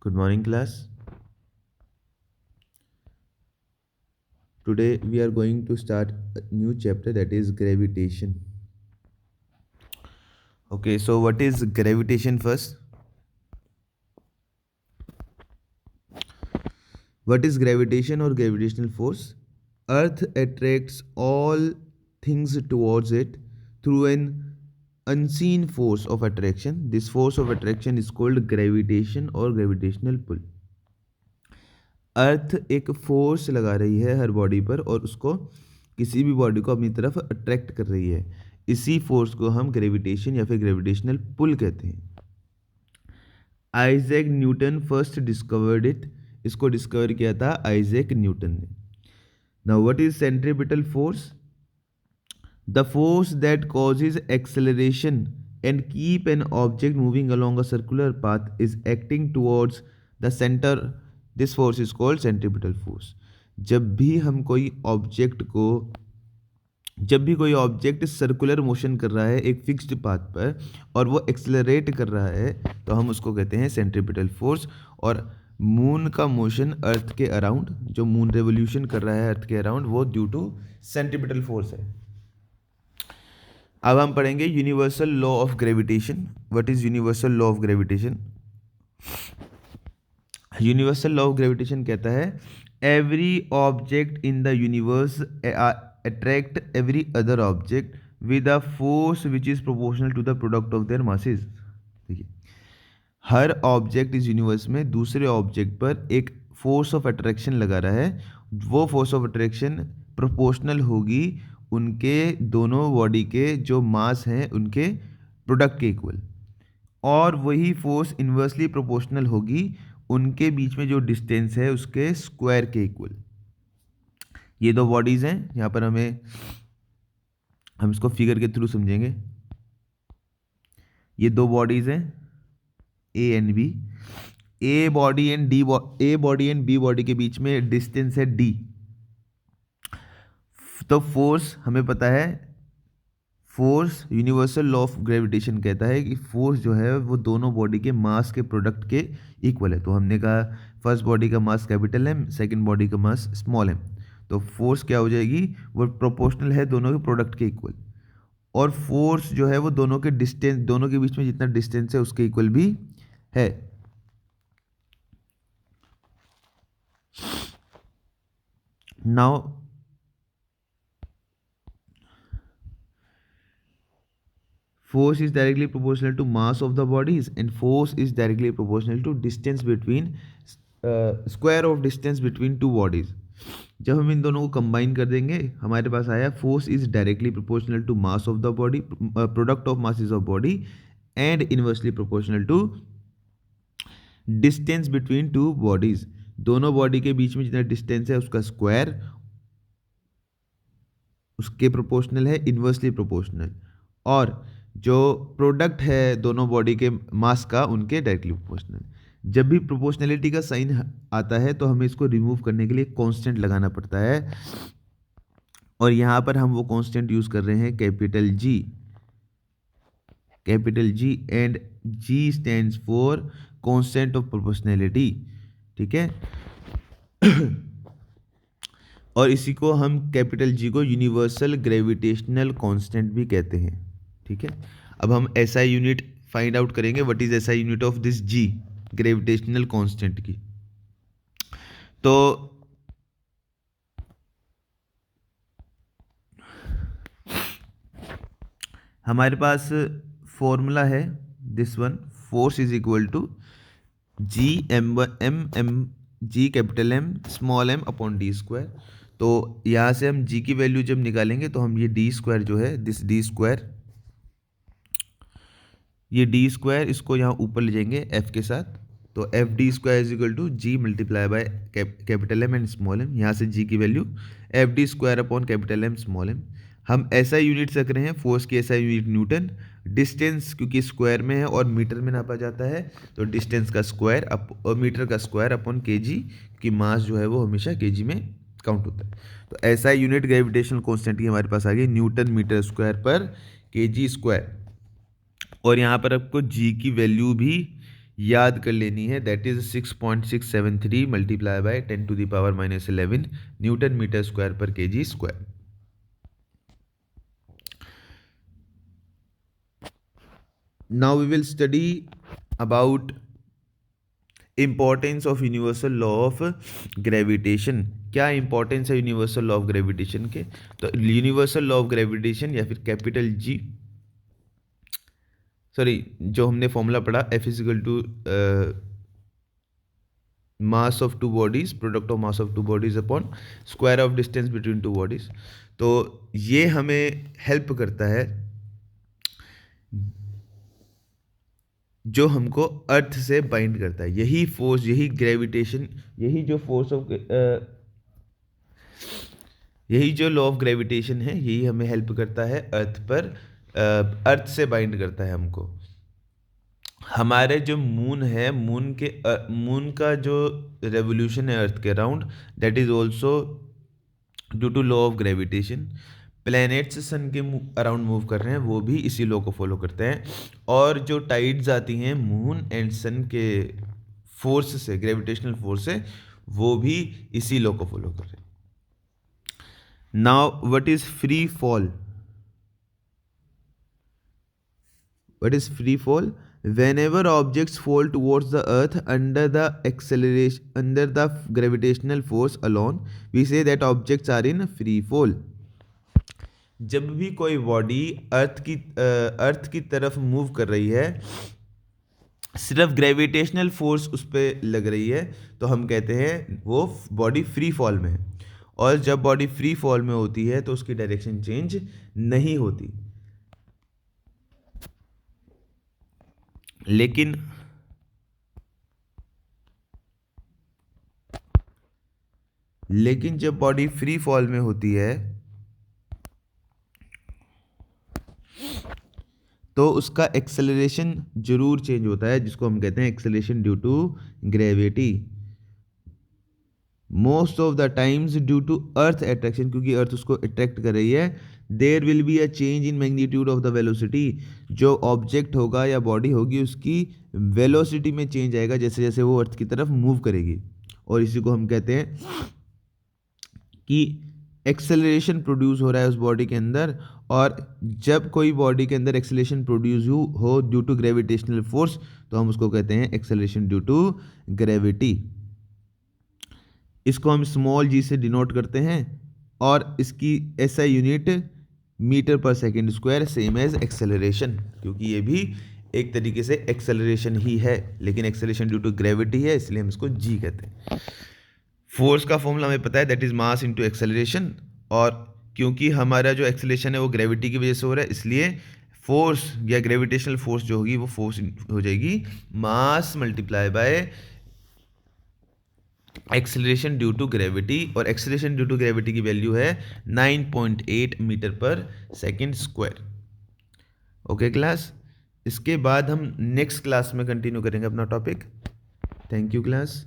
Good morning, class. Today we are going to start a new chapter, that is gravitation. Okay, so what is gravitation first? What is gravitation or gravitational force? Earth attracts all things towards it through an unseen force of attraction. This force of attraction is called gravitation or gravitational pull. अर्थ एक force लगा रही है हर body पर और उसको किसी भी body को अपनी तरफ अट्रैक्ट कर रही है। इसी फोर्स को हम ग्रेविटेशन या फिर ग्रेविटेशनल पुल कहते हैं। Isaac Newton first discovered it. इसको डिस्कवर किया था आइजैक न्यूटन ने। Now what is centripetal force? The force that causes acceleration and keep an object moving along a circular path is acting towards the centre. This force is called centripetal force. जब भी कोई object circular motion कर रहा है एक fixed path पर और वो एक्सेलरेट कर रहा है तो हम उसको कहते हैं सेंट्रीपिटल फोर्स। और मून का मोशन अर्थ के अराउंड, जो मून रेवोल्यूशन कर रहा है अर्थ के अराउंड, वो ड्यू टू सेंट्रीपिटल फोर्स है। अब हम पढ़ेंगे universal law of gravitation. What is universal law of gravitation? Universal law of gravitation कहता है every object in the universe attract every other object with a force which is proportional to the product of their masses. देखिए, हर object इस universe में दूसरे object पर एक force of attraction लगा रहा है। वो फोर्स ऑफ अट्रैक्शन प्रोपोर्शनल होगी उनके दोनों बॉडी के जो मास हैं उनके प्रोडक्ट के इक्वल, और वही फोर्स इन्वर्सली प्रोपोर्शनल होगी उनके बीच में जो डिस्टेंस है उसके स्क्वायर के इक्वल। ये दो बॉडीज हैं, यहाँ पर हम इसको फिगर के थ्रू समझेंगे। ये दो बॉडीज हैं A and B. A body and B body के बीच में डिस्टेंस है डी। तो फोर्स हमें पता है, force universal law of gravitation कहता है कि फोर्स जो है वो दोनों बॉडी के मास के प्रोडक्ट के इक्वल है। तो हमने कहा फर्स्ट बॉडी का mass capital M, second body का मास स्मॉल एम। तो फोर्स क्या हो जाएगी, वो प्रोपोर्शनल है दोनों के प्रोडक्ट के इक्वल। और फोर्स जो है वो दोनों के बीच में जितना डिस्टेंस है उसके इक्वल भी है। Now force is directly proportional to mass of the bodies and force is directly proportional to distance between square of distance between two bodies। जब हम इन दोनों को कंबाइन कर देंगे हमारे पास आया force is directly proportional to mass of the body, product of masses of body, and inversely proportional to distance between two bodies. दोनों बॉडी के बीच में जितना डिस्टेंस है उसका स्क्वायर उसके प्रोपोर्शनल है, इनवर्सली प्रोपोर्शनल। और जो प्रोडक्ट है दोनों बॉडी के मास का उनके डायरेक्टली प्रोपोर्शनल। जब भी प्रोपोर्शनलिटी का साइन आता है तो हमें इसको रिमूव करने के लिए कांस्टेंट लगाना पड़ता है, और यहाँ पर हम वो कांस्टेंट यूज कर रहे हैं capital G, and ji stands for constant of proportionality. ठीक है और इसी को हम कैपिटल जी को यूनिवर्सल ग्रेविटेशनल कांस्टेंट भी कहते हैं। ठीक है, अब हम एसआई यूनिट फाइंड आउट करेंगे। What is SI unit of this G, gravitational constant की। तो हमारे पास फॉर्मूला है this one, force is equal to G M G capital M small M upon D square. तो यहाँ से हम जी की वैल्यू जब निकालेंगे तो हम ये डी स्क्वायर जो है दिस डी स्क्वायर, ये डी स्क्वायर इसको यहाँ ऊपर ले जाएंगे एफ के साथ। तो F D square is equal to G multiply by capital M and small M. यहाँ से जी की value F D square upon capital M small M. हम ऐसा यूनिट रख रहे हैं, फोर्स की ऐसा यूनिट न्यूटन, डिस्टेंस क्योंकि स्क्वायर में है और मीटर में नापा जाता है तो डिस्टेंस का स्क्वायर मीटर का स्क्वायर अपॉन के जी, की मास जो है वो हमेशा के जी में काउंट होता है। तो ऐसा यूनिट ग्रेविटेशनल कॉन्स्टेंट की हमारे पास आ गई न्यूटन मीटर स्क्वायर पर के जी स्क्वायर। और यहाँ पर आपको जी की वैल्यू भी याद कर लेनी है, that is 6.673 multiply by 10⁻⁻11 newton metre square पर kg square. Now we will study about importance of universal law of gravitation. क्या इंपॉर्टेंस है यूनिवर्सल लॉ ऑफ ग्रेविटेशन के? तो यूनिवर्सल लॉ ऑफ ग्रेविटेशन या फिर कैपिटल जी, सॉरी, जो हमने formula पढ़ा, F equal to mass of two bodies, product of mass of two bodies upon square of distance between two bodies. तो ये हमें हेल्प करता है, जो हमको अर्थ से बाइंड करता है। यही फोर्स, यही ग्रेविटेशन, यही जो फोर्स ऑफ यही जो लॉ ऑफ ग्रेविटेशन है, यही हमें हेल्प करता है अर्थ पर, अर्थ से बाइंड करता है हमको। हमारे जो मून है, मून का जो रेवोल्यूशन है अर्थ के around, that is also due to law of gravitation. Planets sun के अराउंड मूव कर रहे हैं, वो भी इसी लॉ को फॉलो करते हैं। और जो टाइड्स आती हैं मून एंड सन के फोर्स से, ग्रेविटेशनल फोर्स से, वो भी इसी लॉ को फॉलो कर रहे हैं। Now what is free fall? What is free fall? Whenever objects fall towards the earth under the acceleration, under the gravitational force alone, we say that objects are in free fall. जब भी कोई body earth की तरफ move कर रही है, सिर्फ gravitational force उस पर लग रही है, तो हम कहते हैं वो बॉडी फ्री फॉल में है। और जब बॉडी फ्री फॉल में होती है तो उसकी डायरेक्शन चेंज नहीं होती। लेकिन जब बॉडी फ्री फॉल में होती है तो उसका एक्सेलरेशन जरूर चेंज होता है, जिसको हम कहते हैं acceleration due to gravity. Most of the times due to earth attraction, क्योंकि अर्थ उसको अट्रैक्ट कर रही है। There will be a change in magnitude of the velocity. जो ऑब्जेक्ट होगा या बॉडी होगी, उसकी वेलोसिटी में चेंज आएगा जैसे जैसे वो अर्थ की तरफ मूव करेगी। और इसी को हम कहते हैं कि एक्सेलरेशन प्रोड्यूस हो रहा है उस बॉडी के अंदर। और जब कोई बॉडी के अंदर एक्सेलरेशन प्रोड्यूस हो ड्यू टू ग्रेविटेशनल फोर्स, तो हम उसको कहते हैं एक्सेलरेशन ड्यू टू ग्रेविटी। इसको हम स्मॉल जी से डिनोट करते हैं, और इसकी ऐसा यूनिट मीटर पर second square, same as acceleration, क्योंकि ये भी एक तरीके से एक्सेलरेशन ही है, लेकिन एक्सेलरेशन ड्यू टू ग्रेविटी है, इसलिए हम इसको जी कहते हैं। फोर्स का फॉर्मूला हमें पता है, that is mass into acceleration. और क्योंकि हमारा जो एक्सेलरेशन है वो ग्रेविटी की वजह से हो रहा है, इसलिए फोर्स या ग्रेविटेशनल फोर्स जो होगी वो फोर्स हो जाएगी mass multiply by acceleration due to gravity. और एक्सेलरेशन ड्यू टू ग्रेविटी की वैल्यू है 9.8 मीटर पर सेकेंड स्क्वायर। ओके क्लास, इसके बाद हम नेक्स्ट क्लास में कंटिन्यू करेंगे अपना टॉपिक। Thank you class.